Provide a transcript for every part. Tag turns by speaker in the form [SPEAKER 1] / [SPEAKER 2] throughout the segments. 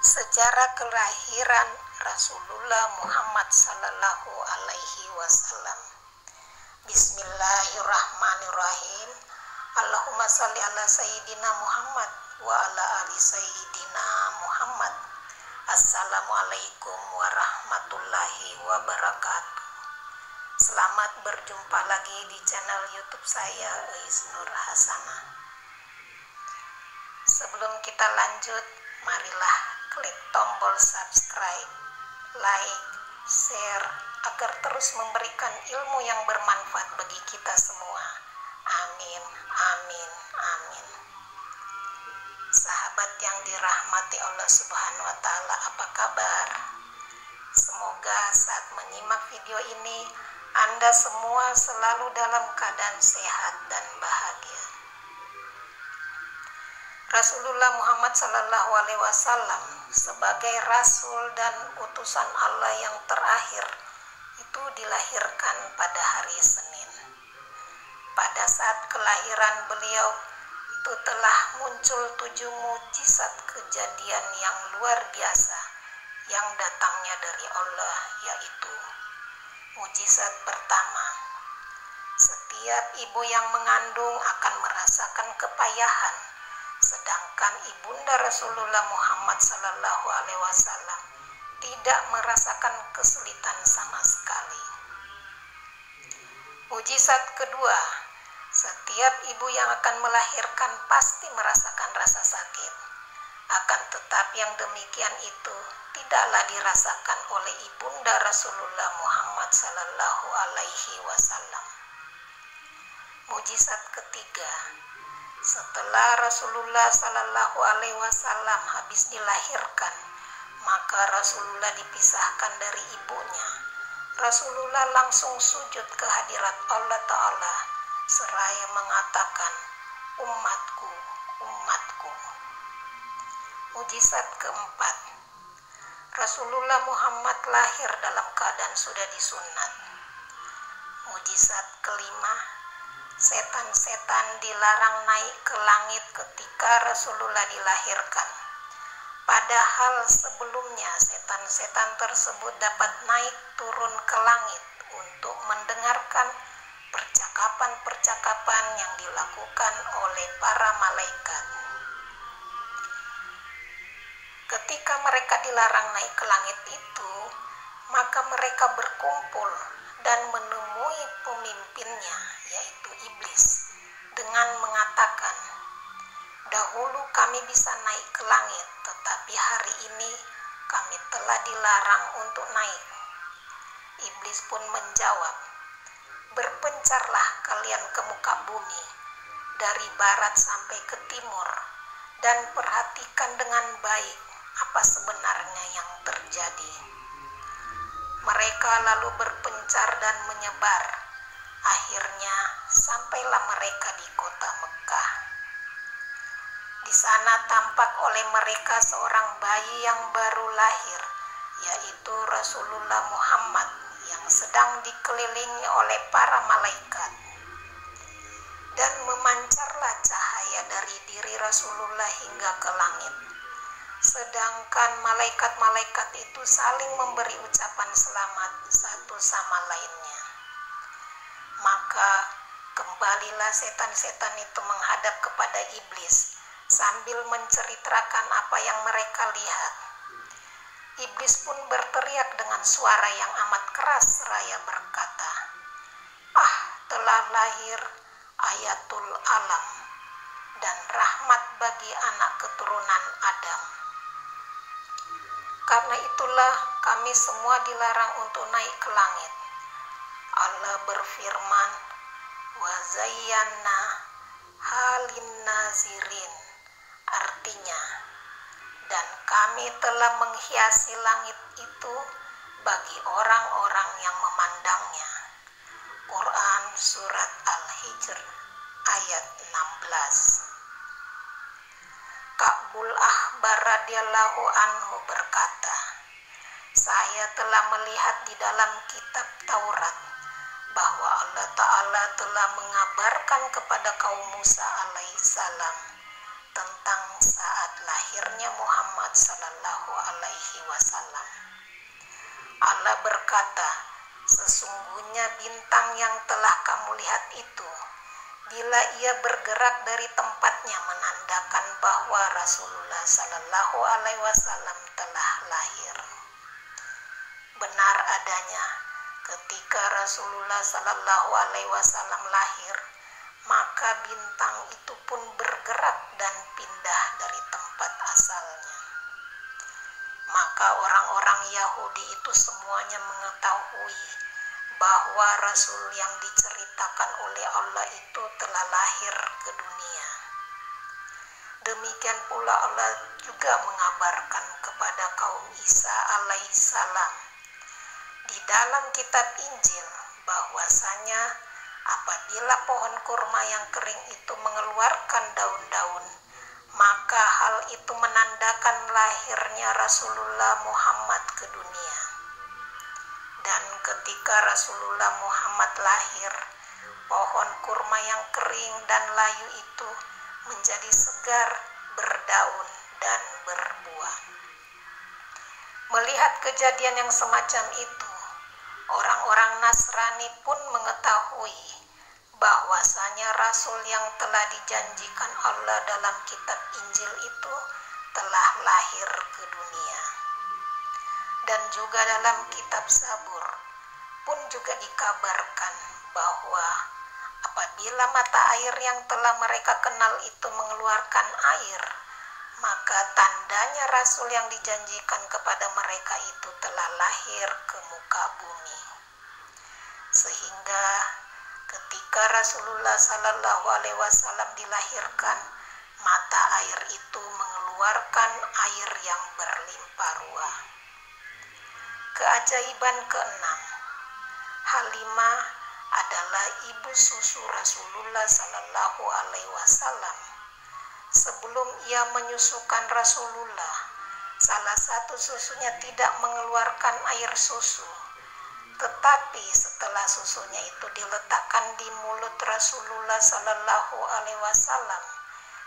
[SPEAKER 1] Sejarah kelahiran Rasulullah Muhammad Sallallahu Alaihi Wasallam. Bismillahirrahmanirrahim. Allahumma salli ala Sayyidina Muhammad wa ala ali Sayyidina Muhammad. Assalamualaikum warahmatullahi wabarakatuh. Selamat berjumpa lagi di channel YouTube saya, Eis Nur Hasanah. Sebelum kita lanjut, marilah klik tombol subscribe, like, share, agar terus memberikan ilmu yang bermanfaat bagi kita semua. Amin, amin, amin. Sahabat yang dirahmati Allah Subhanahu wa Ta'ala, apa kabar? Semoga saat menyimak video ini Anda semua selalu dalam keadaan sehat dan bahagia. Rasulullah Muhammad Sallallahu Alaihi Wasallam sebagai Rasul dan utusan Allah yang terakhir itu dilahirkan pada hari Senin. Pada saat kelahiran beliau itu telah muncul 7 mukjizat kejadian yang luar biasa yang datangnya dari Allah, yaitu mukjizat pertama, setiap ibu yang mengandung akan merasakan kepayahan, sedangkan ibunda Rasulullah Muhammad Sallallahu Alaihi Wasallam tidak merasakan kesulitan sama sekali. Mukjizat kedua, setiap ibu yang akan melahirkan pasti merasakan rasa sakit. Akan tetapi yang demikian itu tidaklah dirasakan oleh ibunda Rasulullah Muhammad Sallallahu Alaihi Wasallam. Mukjizat ketiga, setelah Rasulullah Sallallahu Alaihi Wasallam habis dilahirkan, maka Rasulullah dipisahkan dari ibunya. Rasulullah langsung sujud ke hadirat Allah Ta'ala seraya mengatakan, umatku, umatku. Mukjizat keempat, Rasulullah Muhammad lahir dalam keadaan sudah disunat. Mukjizat kelima, setan-setan dilarang naik ke langit ketika Rasulullah dilahirkan. Padahal sebelumnya setan-setan tersebut dapat naik turun ke langit untuk mendengarkan percakapan-percakapan yang dilakukan oleh para malaikat. Ketika mereka dilarang naik ke langit itu, maka mereka berkumpul dan menemui pemimpinnya, yaitu iblis, dengan mengatakan, dahulu kami bisa naik ke langit, tetapi hari ini kami telah dilarang untuk naik. Iblis pun menjawab, berpencarlah kalian ke muka bumi, dari barat sampai ke timur, dan perhatikan dengan baik apa sebenarnya yang terjadi. Mereka lalu berpencar dan menyebar. Akhirnya sampailah mereka di kota Mekah. Di sana tampak oleh mereka seorang bayi yang baru lahir, yaitu Rasulullah Muhammad yang sedang dikelilingi oleh para malaikat. Dan memancarlah cahaya dari diri Rasulullah hingga ke langit. Sedangkan malaikat-malaikat itu saling memberi ucapan selamat satu sama lainnya. Maka kembalilah setan-setan itu menghadap kepada iblis sambil menceritakan apa yang mereka lihat. Iblis pun berteriak dengan suara yang amat keras seraya berkata, "Ah, telah lahir ayatul alam dan rahmat bagi anak keturunan Adam. Karena itulah kami semua dilarang untuk naik ke langit." Allah berfirman, "Wa zayyana halin nazirin." Artinya, dan kami telah menghiasi langit itu bagi orang-orang yang memandangnya. Quran Surat Al-Hijr ayat 16. Ka'bul Ahbar radhiyallahu anhu berkata, saya telah melihat di dalam kitab Taurat bahwa Allah Ta'ala telah mengabarkan kepada kaum Musa alaihissalam tentang saat lahirnya Muhammad Sallallahu Alaihi Wasallam. Allah berkata, sesungguhnya bintang yang telah kamu lihat itu, bila ia bergerak dari tempatnya, menandakan bahwa Rasulullah Sallallahu Alaihi Wasallam telah lahir. Benar adanya, ketika Rasulullah Sallallahu Alaihi Wasallam lahir, maka bintang itu pun bergerak dan pindah dari tempat asalnya. Maka orang-orang Yahudi itu semuanya mengetahui bahwa Rasul yang diceritakan oleh Allah itu telah lahir ke dunia. Demikian pula Allah juga mengabarkan kepada kaum Isa alaihissalam di dalam kitab Injil bahwasanya apabila pohon kurma yang kering itu mengeluarkan daun-daun, maka hal itu menandakan lahirnya Rasulullah Muhammad ke dunia. Dan ketika Rasulullah Muhammad lahir, pohon kurma yang kering dan layu itu menjadi segar, berdaun, dan berbuah. Melihat kejadian yang semacam itu, orang-orang Nasrani pun mengetahui bahwasanya Rasul yang telah dijanjikan Allah dalam kitab Injil itu telah lahir ke dunia. Dan juga dalam kitab Zabur pun juga dikabarkan bahwa apabila mata air yang telah mereka kenal itu mengeluarkan air, maka tandanya Rasul yang dijanjikan kepada mereka itu telah lahir ke muka bumi. Sehingga ketika Rasulullah Sallallahu Alaihi Wasallam dilahirkan, mata air itu mengeluarkan air yang berlimpah ruah. Keajaiban keenam, Halimah adalah ibu susu Rasulullah Sallallahu Alaihi Wasallam. Sebelum ia menyusukan Rasulullah, salah satu susunya tidak mengeluarkan air susu. Tetapi setelah susunya itu diletakkan di mulut Rasulullah Sallallahu Alaihi Wasallam,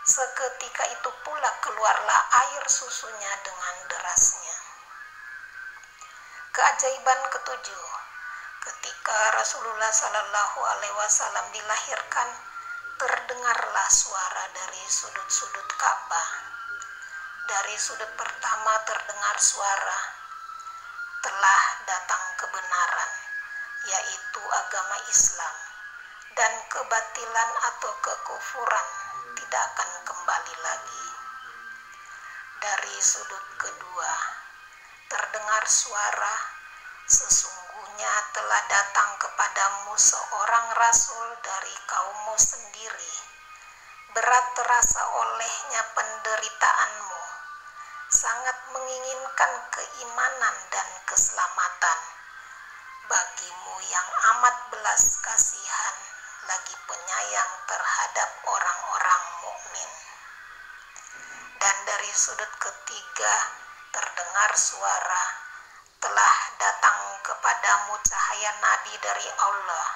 [SPEAKER 1] seketika itu pula keluarlah air susunya dengan derasnya. Keajaiban ketujuh, ketika Rasulullah Sallallahu Alaihi Wasallam dilahirkan, terdengarlah suara dari sudut-sudut Ka'bah. Dari sudut pertama terdengar suara, telah datang kebenaran, yaitu agama Islam, dan kebatilan atau kekufuran tidak akan kembali lagi. Dari sudut kedua terdengar suara, sesungguhnya telah datang kepadamu seorang rasul dari kaummu sendiri. Berat terasa olehnya penderitaanmu, sangat menginginkan keimanan dan keselamatan. Bagimu yang amat belas kasihan, lagi penyayang terhadap orang-orang mukmin. Dan dari sudut ketiga terdengar suara, telah datang kepadamu cahaya nabi dari Allah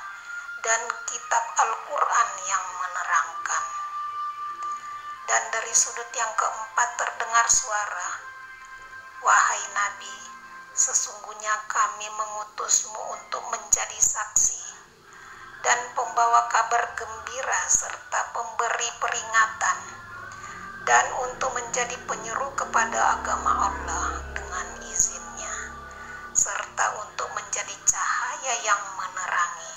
[SPEAKER 1] dan kitab Al-Quran yang menerangkan. Dan dari sudut yang keempat terdengar suara, wahai nabi, sesungguhnya kami mengutusmu untuk menjadi saksi dan pembawa kabar gembira serta pemberi peringatan, dan untuk menjadi penyeru kepada agama Allah dengan izinnya, serta untuk menjadi cahaya yang menerangi.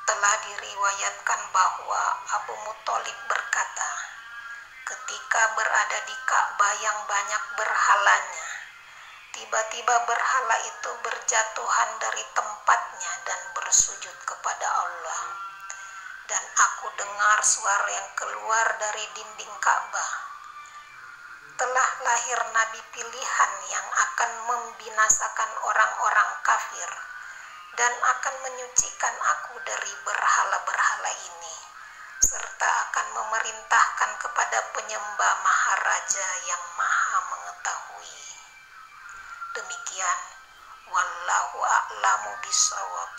[SPEAKER 1] Telah diriwayatkan bahwa Abu Muthalib berkata, ketika berada di Ka'bah yang banyak berhalanya, tiba-tiba berhala itu berjatuhan dari tempatnya dan bersujud kepada Allah. Dan aku dengar suara yang keluar dari dinding Ka'bah. Telah lahir nabi pilihan yang akan membinasakan orang-orang kafir dan akan menyucikan aku dari berhala-berhala ini, serta akan memerintahkan kepada penyembah Maharaja yang Maha mengetahui. Demikian, wallahu a'lamu bishawab.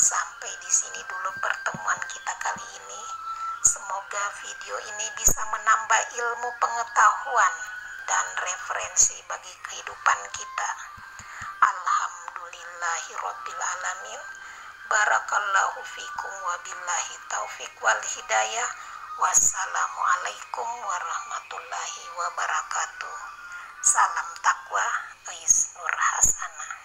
[SPEAKER 1] Sampai di sini dulu pertemuan kita kali ini. Semoga video ini bisa menambah ilmu pengetahuan dan referensi bagi kehidupan kita. Alhamdulillahirabbil alamin. Barakallahu fikum wabillahi taufik wal hidayah. Wassalamualaikum warahmatullahi wabarakatuh. Salam takwa, Ais Nur Hasanah.